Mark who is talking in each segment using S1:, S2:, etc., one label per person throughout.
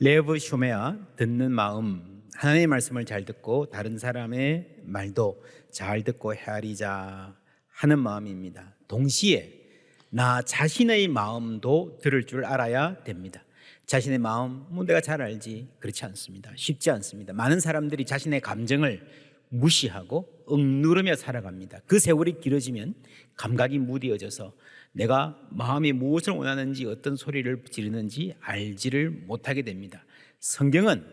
S1: 레브 쇼메아, 듣는 마음. 하나님의 말씀을 잘 듣고 다른 사람의 말도 잘 듣고 헤아리자 하는 마음입니다. 동시에 나 자신의 마음도 들을 줄 알아야 됩니다. 자신의 마음, 내가 잘 알지. 그렇지 않습니다. 쉽지 않습니다. 많은 사람들이 자신의 감정을 무시하고 억누르며 살아갑니다. 그 세월이 길어지면 감각이 무뎌져서 내가 마음이 무엇을 원하는지, 어떤 소리를 지르는지 알지를 못하게 됩니다. 성경은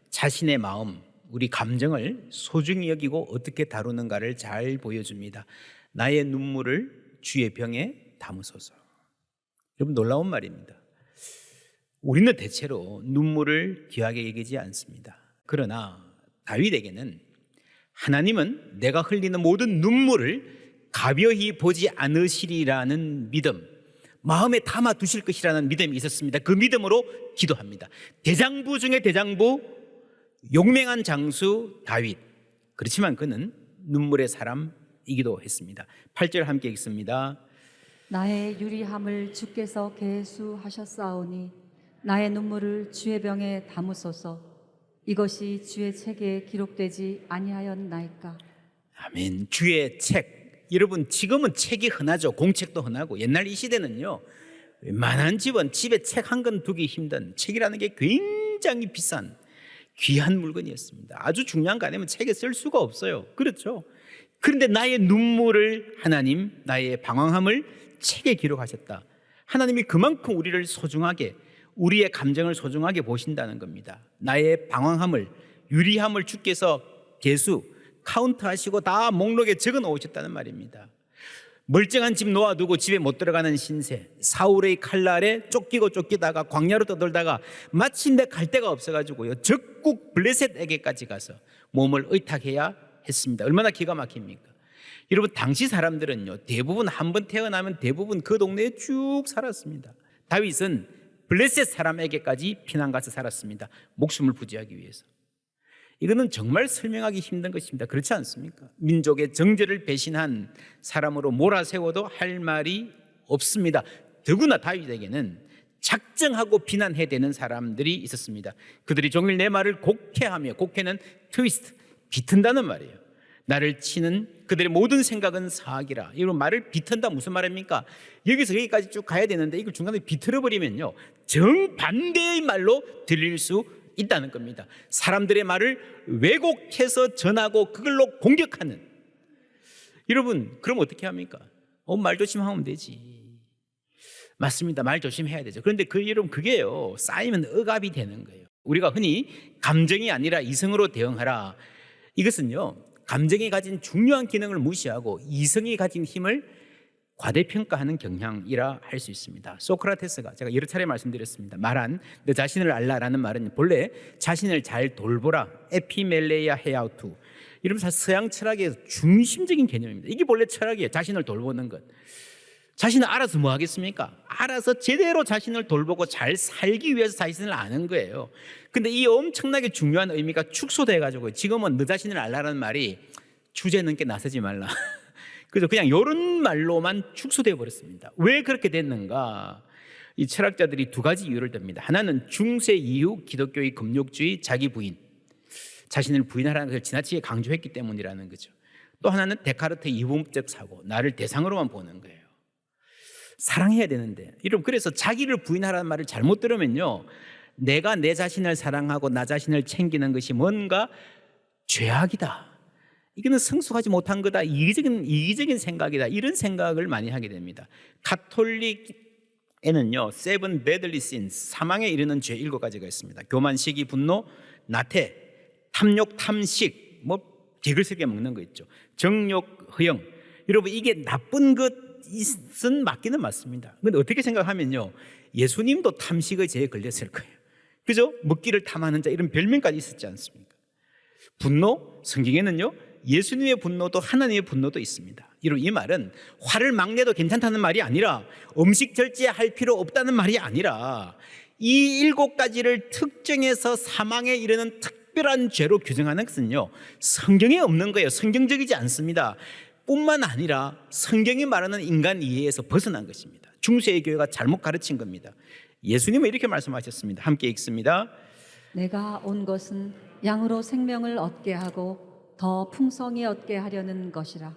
S1: 자신의 마음, 우리 감정을 소중히 여기고 어떻게 다루는가를 잘 보여줍니다. 나의 눈물을 주의 병에 담으소서. 여러분, 놀라운 말입니다. 우리는 대체로 눈물을 귀하게 여기지 않습니다. 그러나 다윗에게는 하나님은 내가 흘리는 모든 눈물을 가벼이 보지 않으시리라는 믿음, 마음에 담아 두실 것이라는 믿음이 있었습니다. 그 믿음으로 기도합니다. 대장부 중에 대장부, 용맹한 장수 다윗. 그렇지만 그는 눈물의 사람이기도 했습니다. 8절 함께 읽습니다.
S2: 나의 유리함을 주께서 계수하셨사오니 나의 눈물을 주의 병에 담으소서. 이것이 주의 책에 기록되지 아니하였나이까.
S1: 아멘. 주의 책. 여러분, 지금은 책이 흔하죠. 공책도 흔하고. 옛날 이 시대는요, 웬만한 집은 집에 책 한 권 두기 힘든, 책이라는 게 굉장히 비싼 귀한 물건이었습니다. 아주 중요한 거 아니면 책에 쓸 수가 없어요. 그렇죠? 그런데 나의 눈물을 하나님, 나의 방황함을 책에 기록하셨다. 하나님이 그만큼 우리를 소중하게, 우리의 감정을 소중하게 보신다는 겁니다. 나의 방황함을, 유리함을 주께서 카운트하시고 다 목록에 적어 놓으셨다는 말입니다. 멀쩡한 집 놓아두고 집에 못 들어가는 신세, 사울의 칼날에 쫓기다가 광야로 떠돌다가 마침내 갈 데가 없어가지고요, 적국 블레셋에게까지 가서 몸을 의탁해야 했습니다. 얼마나 기가 막힙니까? 여러분, 당시 사람들은요, 대부분 한 번 태어나면 대부분 그 동네에 쭉 살았습니다. 다윗은 블레셋 사람에게까지 피난가서 살았습니다. 목숨을 부지하기 위해서. 이거는 정말 설명하기 힘든 것입니다. 그렇지 않습니까? 민족의 정제를 배신한 사람으로 몰아세워도 할 말이 없습니다. 더구나 다윗에게는 작정하고 비난해야 되는 사람들이 있었습니다. 그들이 종일 내 말을 곡해하며, 곡해는 트위스트, 비튼다는 말이에요. 나를 치는 그들의 모든 생각은 사악이라. 이런 말을 비튼다 무슨 말입니까? 여기서 여기까지 쭉 가야 되는데 이걸 중간에 비틀어버리면요, 정반대의 말로 들릴 수 있다는 겁니다. 사람들의 말을 왜곡해서 전하고 그걸로 공격하는. 여러분, 그럼 어떻게 합니까? 말 조심하면 되지. 맞습니다. 말 조심해야 되죠. 그런데 여러분, 그게요, 쌓이면 억압이 되는 거예요. 우리가 흔히 감정이 아니라 이성으로 대응하라. 이것은요, 감정이 가진 중요한 기능을 무시하고 이성이 가진 힘을 과대평가하는 경향이라 할 수 있습니다. 소크라테스가, 제가 여러 차례 말씀드렸습니다, 말한 너 자신을 알라라는 말은 본래 자신을 잘 돌보라, 에피멜레이아 헤아우투, 이러면서 서양 철학의 중심적인 개념입니다. 이게 본래 철학이에요. 자신을 돌보는 것. 자신은 알아서 뭐 하겠습니까? 알아서 제대로 자신을 돌보고 잘 살기 위해서 자신을 아는 거예요. 근데 이 엄청나게 중요한 의미가 축소돼가지고 지금은 너 자신을 알라라는 말이 주제 넘게 나서지 말라. 그래서 그냥 이런 말로만 축소되어 버렸습니다. 왜 그렇게 됐는가? 이 철학자들이 두 가지 이유를 듭니다. 하나는 중세 이후 기독교의 금욕주의, 자기 부인, 자신을 부인하라는 것을 지나치게 강조했기 때문이라는 거죠. 또 하나는 데카르트의 이분법적 사고, 나를 대상으로만 보는 거예요. 사랑해야 되는데, 여러분, 그래서 자기를 부인하라는 말을 잘못 들으면요, 내가 내 자신을 사랑하고 나 자신을 챙기는 것이 뭔가 죄악이다, 이거는 성숙하지 못한 거다, 이기적인 생각이다, 이런 생각을 많이 하게 됩니다. 가톨릭에는요, seven deadly sins, 사망에 이르는 죄 7가지가 있습니다. 교만, 시기, 분노, 나태, 탐욕, 탐식, 개글스럽게 먹는 거 있죠. 정욕, 허영. 여러분, 이게 나쁜 것은 맞기는 맞습니다. 그런데 어떻게 생각하면요, 예수님도 탐식의 죄에 걸렸을 거예요. 그죠? 먹기를 탐하는 자, 이런 별명까지 있었지 않습니까? 분노, 성경에는요, 예수님의 분노도 하나님의 분노도 있습니다. 이 말은 화를 막 내도 괜찮다는 말이 아니라, 음식 절제할 필요 없다는 말이 아니라, 이 7가지를 특정해서 사망에 이르는 특별한 죄로 규정하는 것은요, 성경에 없는 거예요. 성경적이지 않습니다. 뿐만 아니라 성경이 말하는 인간 이해에서 벗어난 것입니다. 중세의 교회가 잘못 가르친 겁니다. 예수님은 이렇게 말씀하셨습니다. 함께 읽습니다.
S2: 내가 온 것은 양으로 생명을 얻게 하고 더 풍성히 얻게 하려는 것이라.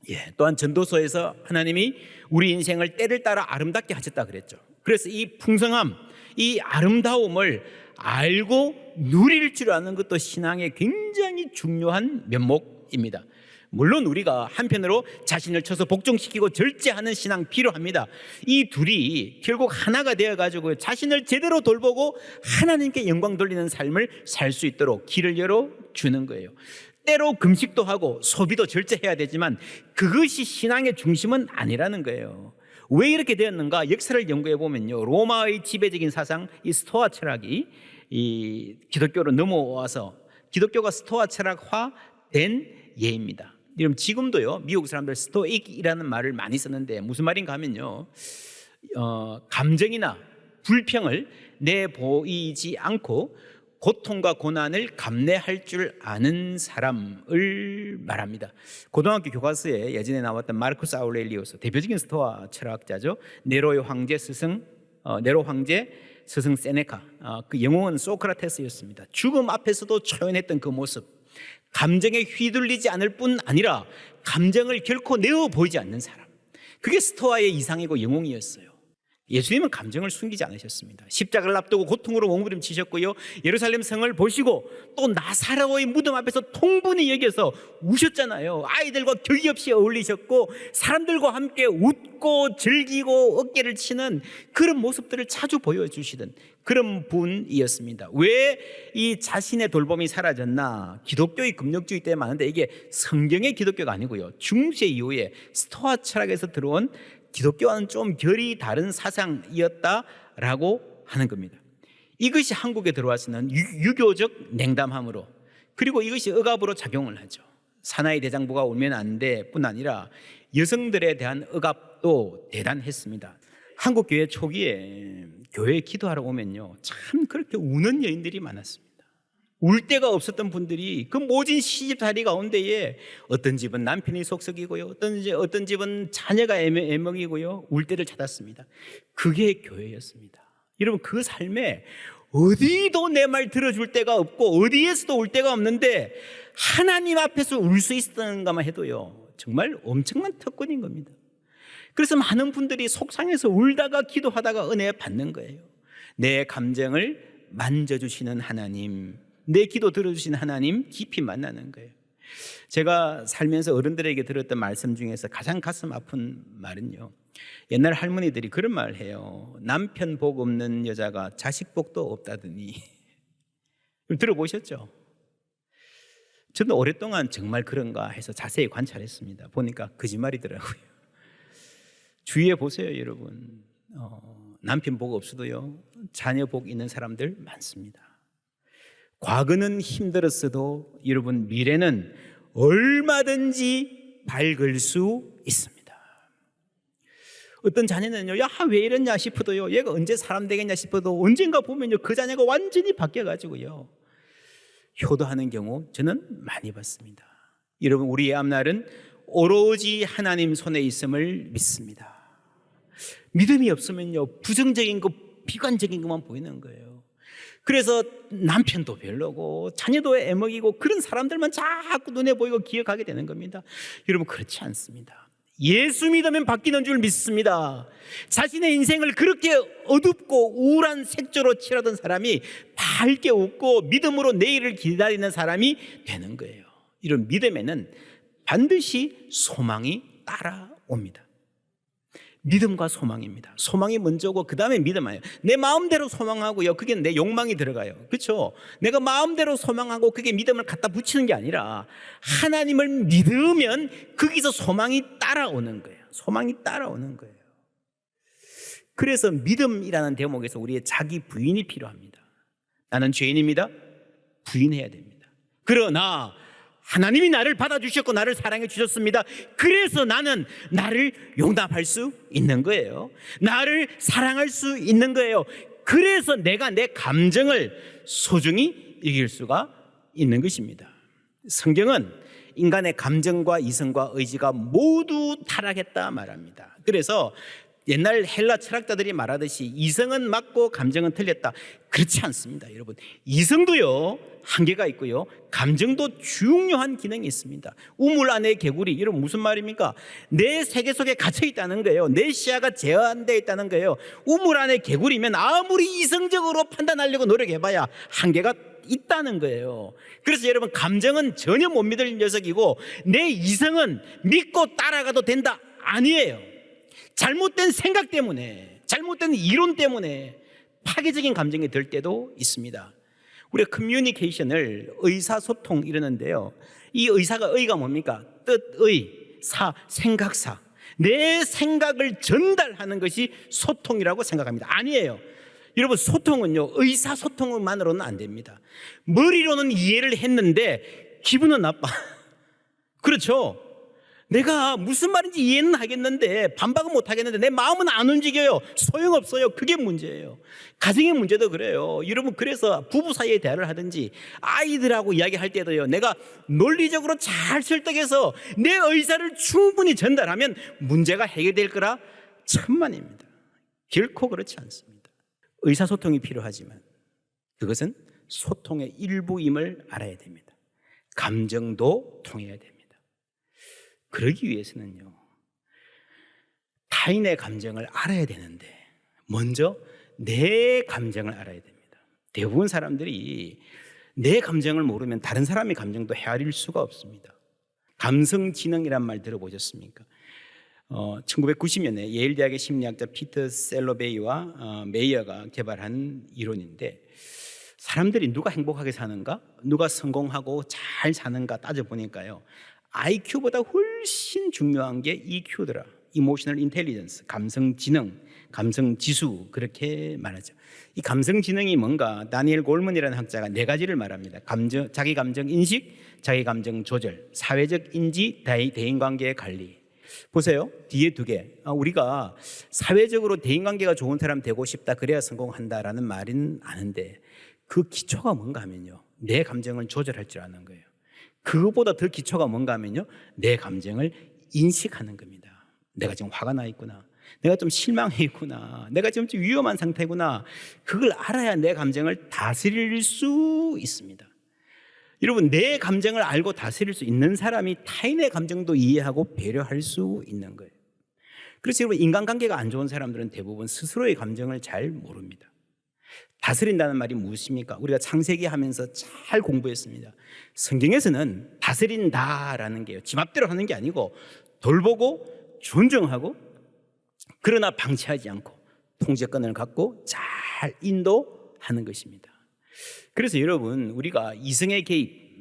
S1: 예, 또한 전도서에서 하나님이 우리 인생을 때를 따라 아름답게 하셨다 그랬죠. 그래서 이 풍성함, 이 아름다움을 알고 누릴 줄 아는 것도 신앙의 굉장히 중요한 면목입니다. 물론 우리가 한편으로 자신을 쳐서 복종시키고 절제하는 신앙 필요합니다. 이 둘이 결국 하나가 되어가지고 자신을 제대로 돌보고 하나님께 영광 돌리는 삶을 살 수 있도록 길을 열어주는 거예요. 때로 금식도 하고 소비도 절제해야 되지만 그것이 신앙의 중심은 아니라는 거예요. 왜 이렇게 되었는가? 역사를 연구해 보면요, 로마의 지배적인 사상, 이 스토아 철학이 이 기독교로 넘어와서 기독교가 스토아 철학화된 예입니다. 여러분, 지금도요 미국 사람들 스토익이라는 말을 많이 쓰는데 무슨 말인가 하면요, 감정이나 불평을 내보이지 않고 고통과 고난을 감내할 줄 아는 사람을 말합니다. 고등학교 교과서에 예전에 나왔던 마르쿠스 아우렐리우스, 대표적인 스토아 철학자죠. 네로 황제 스승 세네카, 그 영웅은 소크라테스였습니다. 죽음 앞에서도 초연했던 그 모습, 감정에 휘둘리지 않을 뿐 아니라 감정을 결코 내어 보이지 않는 사람, 그게 스토아의 이상이고 영웅이었어요. 예수님은 감정을 숨기지 않으셨습니다. 십자가를 앞두고 고통으로 몸부림치셨고요, 예루살렘 성을 보시고 또 나사로의 무덤 앞에서 통분히 여겨서 우셨잖아요. 아이들과 격이 없이 어울리셨고 사람들과 함께 웃고 즐기고 어깨를 치는 그런 모습들을 자주 보여주시던 그런 분이었습니다. 왜 이 자신의 돌봄이 사라졌나? 기독교의 금욕주의 때문에 많은데 이게 성경의 기독교가 아니고요, 중세 이후에 스토아 철학에서 들어온 기독교와는 좀 결이 다른 사상이었다라고 하는 겁니다. 이것이 한국에 들어와서는 유교적 냉담함으로, 그리고 이것이 억압으로 작용을 하죠. 사나이 대장부가 울면 안 돼 뿐 아니라 여성들에 대한 억압도 대단했습니다. 한국 교회 초기에 교회에 기도하러 오면요, 참 그렇게 우는 여인들이 많았습니다. 울 데가 없었던 분들이 그 모진 시집살이 가운데에 어떤 집은 남편이 속썩이고요, 어떤 집은 자녀가 애먹이고요, 울 데를 찾았습니다. 그게 교회였습니다. 여러분, 그 삶에 어디도 내 말 들어줄 데가 없고 어디에서도 울 데가 없는데 하나님 앞에서 울 수 있었던가만 해도요, 정말 엄청난 특권인 겁니다. 그래서 많은 분들이 속상해서 울다가 기도하다가 은혜 받는 거예요. 내 감정을 만져주시는 하나님, 내 기도 들어주신 하나님 깊이 만나는 거예요. 제가 살면서 어른들에게 들었던 말씀 중에서 가장 가슴 아픈 말은요, 옛날 할머니들이 그런 말을 해요. 남편 복 없는 여자가 자식 복도 없다더니. 들어보셨죠? 저도 오랫동안 정말 그런가 해서 자세히 관찰했습니다. 보니까 거짓말이더라고요. 주위에 보세요, 여러분. 남편 복 없어도요, 자녀 복 있는 사람들 많습니다. 과거는 힘들었어도 여러분, 미래는 얼마든지 밝을 수 있습니다. 어떤 자녀는요, 야, 왜 이랬냐 싶어도요, 얘가 언제 사람 되겠냐 싶어도 언젠가 보면요, 그 자녀가 완전히 바뀌어가지고요, 효도하는 경우 저는 많이 봤습니다. 여러분, 우리의 앞날은 오로지 하나님 손에 있음을 믿습니다. 믿음이 없으면요, 부정적인 거, 비관적인 것만 보이는 거예요. 그래서 남편도 별로고 자녀도 애먹이고 그런 사람들만 자꾸 눈에 보이고 기억하게 되는 겁니다. 여러분, 그렇지 않습니다. 예수 믿으면 바뀌는 줄 믿습니다. 자신의 인생을 그렇게 어둡고 우울한 색조로 칠하던 사람이 밝게 웃고 믿음으로 내일을 기다리는 사람이 되는 거예요. 이런 믿음에는 반드시 소망이 따라옵니다. 믿음과 소망입니다. 소망이 먼저고 그 다음에 믿음이에요. 내 마음대로 소망하고요, 그게 내 욕망이 들어가요. 그렇죠? 내가 마음대로 소망하고 그게 믿음을 갖다 붙이는 게 아니라 하나님을 믿으면 거기서 소망이 따라오는 거예요. 소망이 따라오는 거예요. 그래서 믿음이라는 대목에서 우리의 자기 부인이 필요합니다. 나는 죄인입니다. 부인해야 됩니다. 그러나 하나님이 나를 받아주셨고 나를 사랑해 주셨습니다. 그래서 나는 나를 용납할 수 있는 거예요. 나를 사랑할 수 있는 거예요. 그래서 내가 내 감정을 소중히 이길 수가 있는 것입니다. 성경은 인간의 감정과 이성과 의지가 모두 타락했다 말합니다. 그래서 옛날 헬라 철학자들이 말하듯이 이성은 맞고 감정은 틀렸다. 그렇지 않습니다. 여러분, 이성도요 한계가 있고요, 감정도 중요한 기능이 있습니다. 우물 안의 개구리, 여러분 무슨 말입니까? 내 세계 속에 갇혀 있다는 거예요. 내 시야가 제한되어 있다는 거예요. 우물 안의 개구리면 아무리 이성적으로 판단하려고 노력해봐야 한계가 있다는 거예요. 그래서 여러분, 감정은 전혀 못 믿을 녀석이고 내 이성은 믿고 따라가도 된다? 아니에요. 잘못된 생각 때문에, 잘못된 이론 때문에 파괴적인 감정이 들 때도 있습니다. 우리가 커뮤니케이션을 의사소통 이러는데요, 이 의가 뭡니까? 뜻의, 생각사, 내 생각을 전달하는 것이 소통이라고 생각합니다. 아니에요. 여러분, 소통은요 의사소통만으로는 안 됩니다. 머리로는 이해를 했는데 기분은 나빠. 그렇죠? 내가 무슨 말인지 이해는 하겠는데 반박은 못 하겠는데 내 마음은 안 움직여요. 소용없어요. 그게 문제예요. 가정의 문제도 그래요. 여러분, 그래서 부부 사이에 대화를 하든지 아이들하고 이야기할 때도요, 내가 논리적으로 잘 설득해서 내 의사를 충분히 전달하면 문제가 해결될 거라 천만입니다. 결코 그렇지 않습니다. 의사소통이 필요하지만 그것은 소통의 일부임을 알아야 됩니다. 감정도 통해야 됩니다. 그러기 위해서는요, 타인의 감정을 알아야 되는데 먼저 내 감정을 알아야 됩니다. 대부분 사람들이 내 감정을 모르면 다른 사람의 감정도 헤아릴 수가 없습니다. 감성지능이란 말 들어보셨습니까? 1990년에 예일대학의 심리학자 피터 셀러베이와 메이어가 개발한 이론인데, 사람들이 누가 행복하게 사는가, 누가 성공하고 잘 사는가 따져보니까요, IQ보다 훨씬 중요한 게 EQ더라. Emotional Intelligence, 감성지능, 감성지수, 그렇게 말하죠. 이 감성지능이 뭔가, 다니엘 골먼이라는 학자가 4가지를 말합니다. 자기 감정 인식, 자기 감정 조절, 사회적 인지, 대인관계의 관리. 보세요, 뒤에 2개. 우리가 사회적으로 대인관계가 좋은 사람 되고 싶다, 그래야 성공한다라는 말은 아는데 그 기초가 뭔가 하면요, 내 감정을 조절할 줄 아는 거예요. 그것보다 더 기초가 뭔가 하면요, 내 감정을 인식하는 겁니다. 내가 지금 화가 나 있구나, 내가 좀 실망해 있구나, 내가 지금 좀 위험한 상태구나. 그걸 알아야 내 감정을 다스릴 수 있습니다. 여러분, 내 감정을 알고 다스릴 수 있는 사람이 타인의 감정도 이해하고 배려할 수 있는 거예요. 그래서 여러분, 인간관계가 안 좋은 사람들은 대부분 스스로의 감정을 잘 모릅니다. 다스린다는 말이 무엇입니까? 우리가 창세기 하면서 잘 공부했습니다. 성경에서는 다스린다라는 게요, 지 맘대로 하는 게 아니고 돌보고 존중하고, 그러나 방치하지 않고 통제권을 갖고 잘 인도하는 것입니다. 그래서 여러분, 우리가 이성의 개입,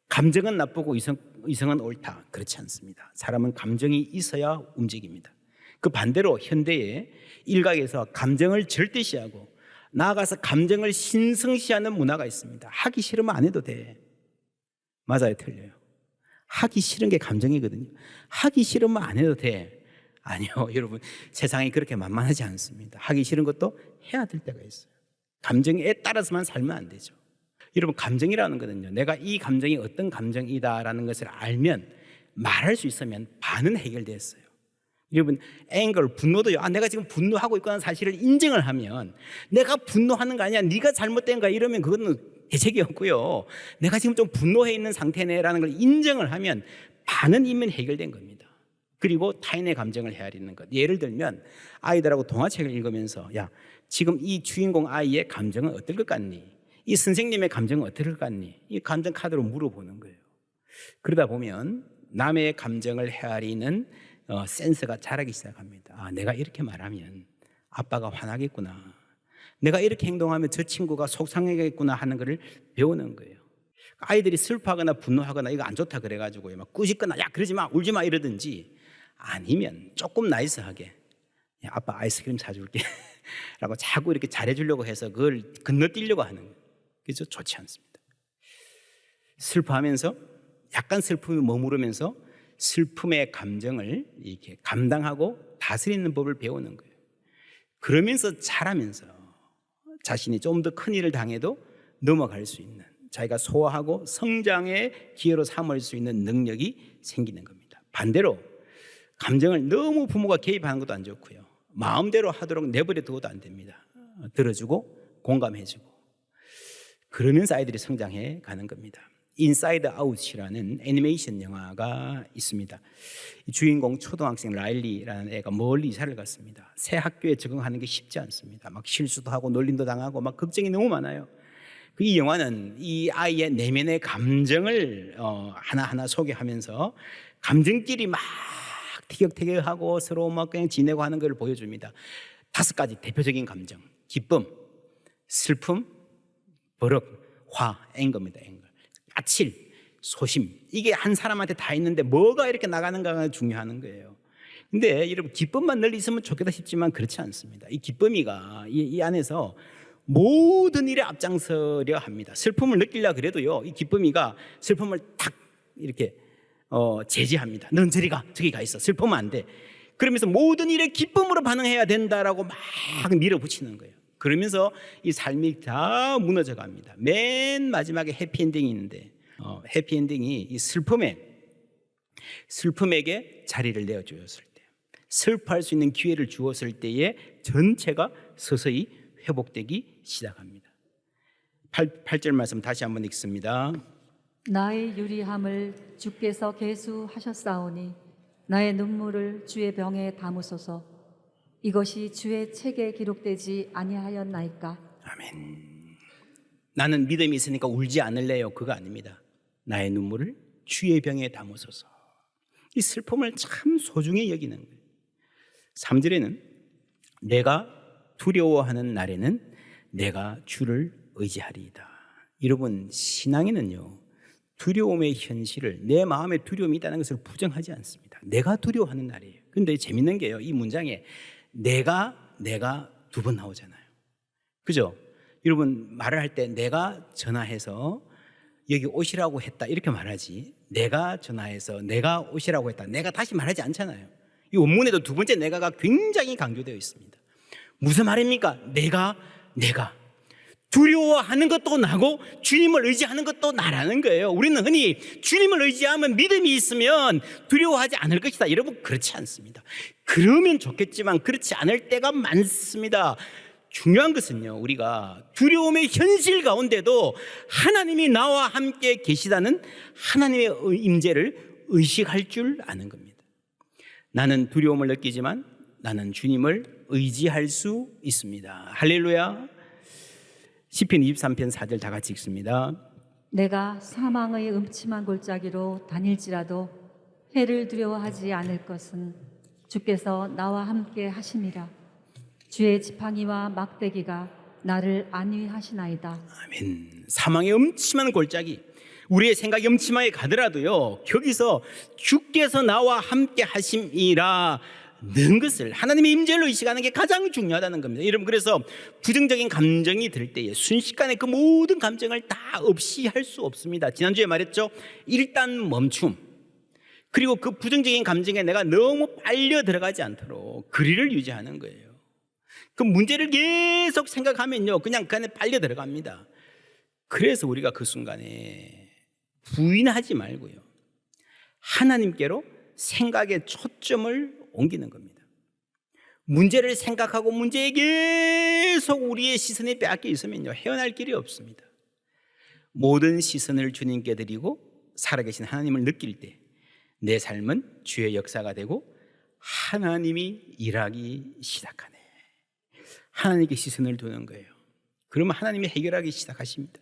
S1: 감정은 나쁘고 이성은 옳다, 그렇지 않습니다. 사람은 감정이 있어야 움직입니다. 그 반대로 현대의 일각에서 감정을 절대시하고 나아가서 감정을 신성시하는 문화가 있습니다. 하기 싫으면 안 해도 돼. 맞아요, 틀려요? 하기 싫은 게 감정이거든요. 하기 싫으면 안 해도 돼. 아니요, 여러분, 세상이 그렇게 만만하지 않습니다. 하기 싫은 것도 해야 될 때가 있어요. 감정에 따라서만 살면 안 되죠. 여러분, 감정이라는 거는요, 내가 이 감정이 어떤 감정이다라는 것을 알면, 말할 수 있으면 반은 해결됐어요. 여러분, 앵글, 분노도요, 내가 지금 분노하고 있다는 사실을 인정을 하면, 내가 분노하는 거 아니야, 네가 잘못된 거야, 이러면 그거는 대책이 없고요, 내가 지금 좀 분노해 있는 상태네라는 걸 인정을 하면 반은 이면 해결된 겁니다. 그리고 타인의 감정을 헤아리는 것. 예를 들면 아이들하고 동화책을 읽으면서, 야, 지금 이 주인공 아이의 감정은 어떨 것 같니? 이 선생님의 감정은 어떨 것 같니? 이 감정 카드로 물어보는 거예요. 그러다 보면 남의 감정을 헤아리는 센서가 자라기 시작합니다. 내가 이렇게 말하면 아빠가 화나겠구나, 내가 이렇게 행동하면 저 친구가 속상하겠구나 하는 것을 배우는 거예요. 아이들이 슬퍼하거나 분노하거나 이거 안 좋다 그래가지고 막 꾸짖거나, 야 그러지 마, 울지 마 이러든지, 아니면 조금 나이스하게, 야, 아빠 아이스크림 사줄게 라고 자꾸 이렇게 잘해주려고 해서 그걸 건너뛰려고 하는 거예요. 그래서 좋지 않습니다. 슬퍼하면서 약간 슬픔이 머무르면서 슬픔의 감정을 이렇게 감당하고 다스리는 법을 배우는 거예요. 그러면서 자라면서 자신이 좀 더 큰 일을 당해도 넘어갈 수 있는, 자기가 소화하고 성장의 기회로 삼을 수 있는 능력이 생기는 겁니다. 반대로 감정을 너무 부모가 개입하는 것도 안 좋고요, 마음대로 하도록 내버려 두어도 안 됩니다. 들어주고 공감해주고 그러면서 아이들이 성장해 가는 겁니다. 인사이드 아웃이라는 애니메이션 영화가 있습니다. 주인공 초등학생 라일리라는 애가 멀리 이사를 갔습니다. 새 학교에 적응하는 게 쉽지 않습니다. 막 실수도 하고 놀림도 당하고 막 걱정이 너무 많아요. 이 영화는 이 아이의 내면의 감정을 하나하나 소개하면서 감정끼리 막 티격태격하고 서로 막 그냥 지내고 하는 걸 보여줍니다. 5가지 대표적인 감정: 기쁨, 슬픔, 버럭, 화, 앵거입니다. 앵거. 까칠, 소심. 이게 한 사람한테 다 있는데 뭐가 이렇게 나가는가가 중요한 거예요. 근데 여러분, 기쁨만 늘 있으면 좋겠다 싶지만 그렇지 않습니다. 이 기쁨이가 이 안에서 모든 일에 앞장서려 합니다. 슬픔을 느끼려 그래도요, 이 기쁨이가 슬픔을 탁 이렇게 제지합니다. 넌 저리 가, 저기 가 있어. 슬픔은 안 돼. 그러면서 모든 일에 기쁨으로 반응해야 된다라고 막 밀어붙이는 거예요. 그러면서 이 삶이 다 무너져 갑니다. 맨 마지막에 해피엔딩이 있는데 해피엔딩이 이 슬픔에게 자리를 내어주었을 때, 슬퍼할 수 있는 기회를 주었을 때에 전체가 서서히 회복되기 시작합니다. 8절 말씀 다시 한번 읽습니다.
S2: 나의 유리함을 주께서 계수하셨사오니 나의 눈물을 주의 병에 담으소서. 이것이 주의 책에 기록되지 아니하였나이까.
S1: 아멘. 나는 믿음이 있으니까 울지 않을래요. 그거 아닙니다. 나의 눈물을 주의 병에 담으소서. 이 슬픔을 참 소중히 여기는 거예요. 3절에는 내가 두려워하는 날에는 내가 주를 의지하리이다. 여러분, 신앙인은요, 두려움의 현실을, 내 마음에 두려움이 있다는 것을 부정하지 않습니다. 내가 두려워하는 날이에요. 근데 재밌는 게요, 이 문장에 내가 2번 나오잖아요. 그죠? 여러분, 말을 할 때 내가 전화해서 여기 오시라고 했다 이렇게 말하지, 내가 전화해서 내가 오시라고 했다, 내가 다시 말하지 않잖아요. 이 원문에도 2번째 내가가 굉장히 강조되어 있습니다. 무슨 말입니까? 내가 두려워하는 것도 나고 주님을 의지하는 것도 나라는 거예요. 우리는 흔히 주님을 의지하면, 믿음이 있으면 두려워하지 않을 것이다. 여러분, 그렇지 않습니다. 그러면 좋겠지만 그렇지 않을 때가 많습니다. 중요한 것은요, 우리가 두려움의 현실 가운데도 하나님이 나와 함께 계시다는 하나님의 임재를 의식할 줄 아는 겁니다. 나는 두려움을 느끼지만 나는 주님을 의지할 수 있습니다. 할렐루야. 시편 23편 4절 다 같이 읽습니다.
S2: 내가 사망의 음침한 골짜기로 다닐지라도 해를 두려워하지 않을 것은 주께서 나와 함께 하심이라. 주의 지팡이와 막대기가 나를 안위하시나이다. 아멘.
S1: 사망의 음침한 골짜기, 우리의 생각이 음침하게 가더라도요, 거기서 주께서 나와 함께 하심이라 는 것을, 하나님의 임재를 의식하는 게 가장 중요하다는 겁니다. 여러분, 그래서 부정적인 감정이 들 때에 순식간에 그 모든 감정을 다 없이 할 수 없습니다. 지난주에 말했죠. 일단 멈춤, 그리고 그 부정적인 감정에 내가 너무 빨려 들어가지 않도록 거리를 유지하는 거예요. 그 문제를 계속 생각하면요, 그냥 그 안에 빨려 들어갑니다. 그래서 우리가 그 순간에 부인하지 말고요, 하나님께로 생각의 초점을 옮기는 겁니다. 문제를 생각하고 문제에 계속 우리의 시선이 빼앗겨 있으면요, 헤어날 길이 없습니다. 모든 시선을 주님께 드리고 살아계신 하나님을 느낄 때 내 삶은 주의 역사가 되고 하나님이 일하기 시작하네. 하나님께 시선을 두는 거예요. 그러면 하나님이 해결하기 시작하십니다.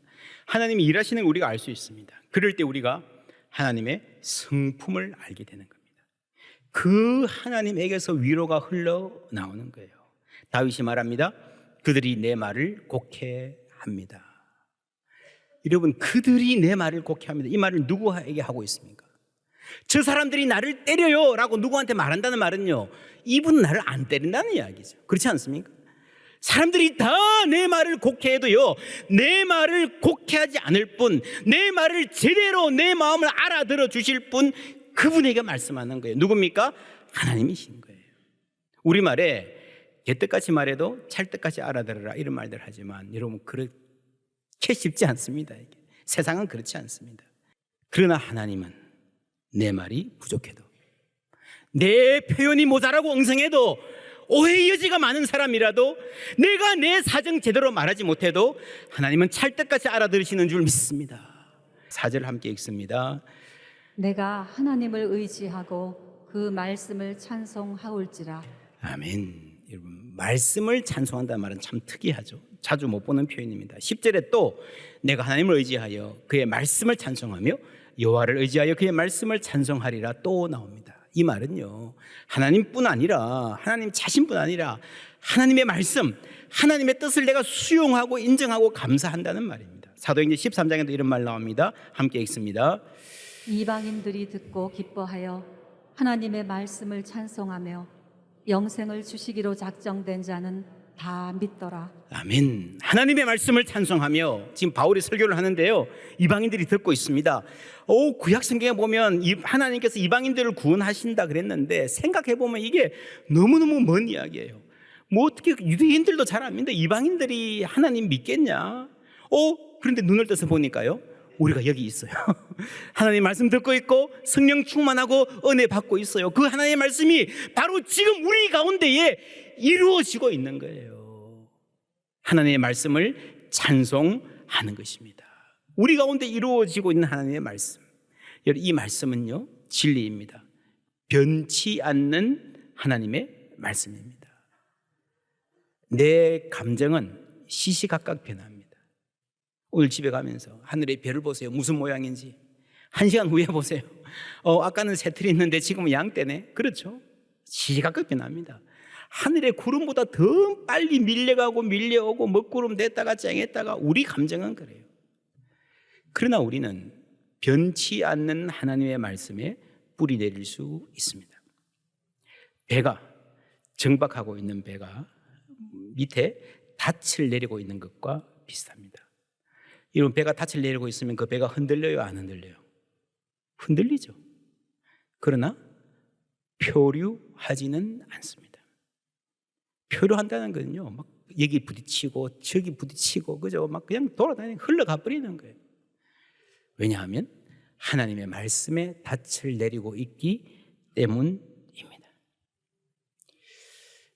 S1: 하나님이 일하시는 걸 우리가 알 수 있습니다. 그럴 때 우리가 하나님의 성품을 알게 되는 겁니다. 그 하나님에게서 위로가 흘러나오는 거예요. 다윗이 말합니다. 그들이 내 말을 곡해합니다. 여러분, 그들이 내 말을 곡해합니다. 이 말을 누구에게 하고 있습니까? 저 사람들이 나를 때려요 라고 누구한테 말한다는 말은요, 이분은 나를 안 때린다는 이야기죠. 그렇지 않습니까? 사람들이 다 내 말을 곡해해도요, 내 말을 곡해하지 않을 분, 내 말을 제대로 내 마음을 알아들어 주실 분, 그분에게 말씀하는 거예요. 누굽니까? 하나님이신 거예요. 우리말에 개떡같이 말해도 찰떡같이 알아들어라 이런 말들 하지만 여러분, 그렇게 쉽지 않습니다. 이게. 세상은 그렇지 않습니다. 그러나 하나님은 내 말이 부족해도, 내 표현이 모자라고 엉성해도 오해의 여지가 많은 사람이라도 내가 내 사정 제대로 말하지 못해도 하나님은 찰떡같이 알아들으시는 줄 믿습니다. 4절 함께 읽습니다.
S2: 내가 하나님을 의지하고 그 말씀을 찬송하올지라.
S1: 아멘. 여러분, 말씀을 찬송한다는 말은 참 특이하죠. 자주 못 보는 표현입니다. 10절에 또 내가 하나님을 의지하여 그의 말씀을 찬송하며 여호와를 의지하여 그의 말씀을 찬송하리라 또 나옵니다. 이 말은요, 하나님뿐 아니라 하나님 자신뿐 아니라 하나님의 말씀, 하나님의 뜻을 내가 수용하고 인정하고 감사한다는 말입니다. 사도행전 13장에도 이런 말 나옵니다. 함께 읽습니다.
S2: 이방인들이 듣고 기뻐하여 하나님의 말씀을 찬송하며 영생을 주시기로 작정된 자는 다 믿더라.
S1: 아멘. 하나님의 말씀을 찬송하며 지금 바울이 설교를 하는데요, 이방인들이 듣고 있습니다. 구약 성경에 보면 하나님께서 이방인들을 구원하신다 그랬는데 생각해 보면 이게 너무너무 먼 이야기예요. 뭐 어떻게 유대인들도 잘 안 믿는데 이방인들이 하나님 믿겠냐? 그런데 눈을 떠서 보니까요, 우리가 여기 있어요. 하나님 말씀 듣고 있고 성령 충만하고 은혜 받고 있어요. 그 하나님의 말씀이 바로 지금 우리 가운데에 이루어지고 있는 거예요. 하나님의 말씀을 찬송하는 것입니다. 우리 가운데 이루어지고 있는 하나님의 말씀, 이 말씀은요, 진리입니다. 변치 않는 하나님의 말씀입니다. 내 감정은 시시각각 변합니다. 오늘 집에 가면서 하늘의 별을 보세요. 무슨 모양인지. 1시간 후에 보세요. 아까는 새틀이 있는데 지금은 양떼네. 그렇죠? 시시각각 변합니다. 하늘의 구름보다 더 빨리 밀려가고 밀려오고 먹구름 됐다가 쨍했다가 우리 감정은 그래요. 그러나 우리는 변치 않는 하나님의 말씀에 뿌리 내릴 수 있습니다. 배가, 정박하고 있는 배가 밑에 닻을 내리고 있는 것과 비슷합니다. 이런 배가 닻을 내리고 있으면 그 배가 흔들려요, 안 흔들려요? 흔들리죠. 그러나 표류하지는 않습니다. 표류한다는 건요, 막 여기 부딪히고 저기 부딪히고 그죠? 막 그냥 돌아다니고 흘러가 버리는 거예요. 왜냐하면 하나님의 말씀에 닻을 내리고 있기 때문입니다.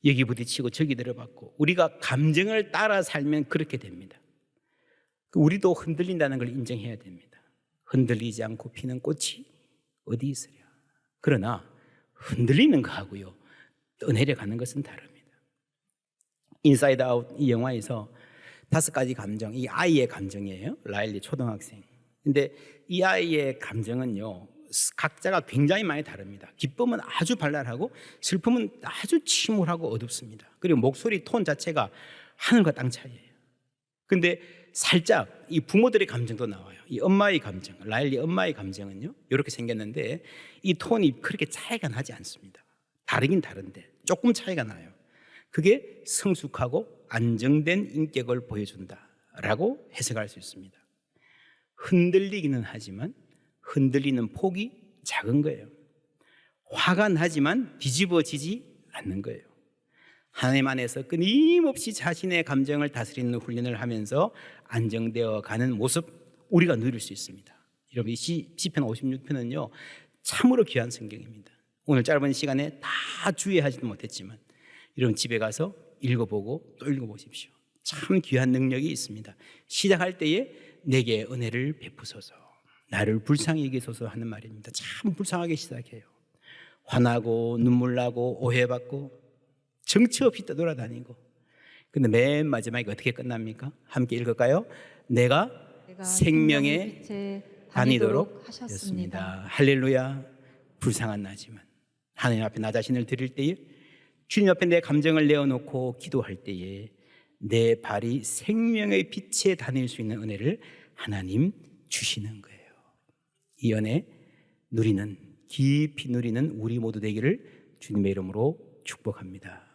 S1: 여기 부딪히고 저기 들어봤고 우리가 감정을 따라 살면 그렇게 됩니다. 우리도 흔들린다는 걸 인정해야 됩니다. 흔들리지 않고 피는 꽃이 어디 있으랴. 그러나 흔들리는 거하고요, 떠내려가는 것은 다릅니다. 인사이드 아웃 이 영화에서 5가지 감정, 이 아이의 감정이에요. 라일리 초등학생. 근데 이 아이의 감정은요, 각자가 굉장히 많이 다릅니다. 기쁨은 아주 발랄하고 슬픔은 아주 침울하고 어둡습니다. 그리고 목소리 톤 자체가 하늘과 땅 차이예요. 근데 살짝 이 부모들의 감정도 나와요. 이 엄마의 감정, 라일리 엄마의 감정은요, 이렇게 생겼는데 이 톤이 그렇게 차이가 나지 않습니다. 다르긴 다른데 조금 차이가 나요. 그게 성숙하고 안정된 인격을 보여준다라고 해석할 수 있습니다. 흔들리기는 하지만 흔들리는 폭이 작은 거예요. 화가 나지만 뒤집어지지 않는 거예요. 하나님 안에서 끊임없이 자신의 감정을 다스리는 훈련을 하면서 안정되어 가는 모습 우리가 누릴 수 있습니다. 여러분, 이 시편 56편은요 참으로 귀한 성경입니다. 오늘 짧은 시간에 다 주의하지도 못했지만 여러분 집에 가서 읽어보고 또 읽어보십시오. 참 귀한 능력이 있습니다. 시작할 때에 내게 은혜를 베푸소서, 나를 불쌍히 여기소서 하는 말입니다. 참 불쌍하게 시작해요. 화나고 눈물 나고 오해받고 정처 없이 떠돌아다니고, 근데 맨 마지막에 어떻게 끝납니까? 함께 읽을까요? 내가 생명의
S2: 빛에
S1: 다니도록
S2: 하셨습니다.
S1: 하셨습니다. 할렐루야. 불쌍한 나지만 하나님 앞에 나 자신을 드릴 때에, 주님 앞에 내 감정을 내어놓고 기도할 때에 내 발이 생명의 빛에 다닐 수 있는 은혜를 하나님 주시는 거예요. 이 은혜 누리는, 깊이 누리는 우리 모두 되기를 주님의 이름으로 축복합니다.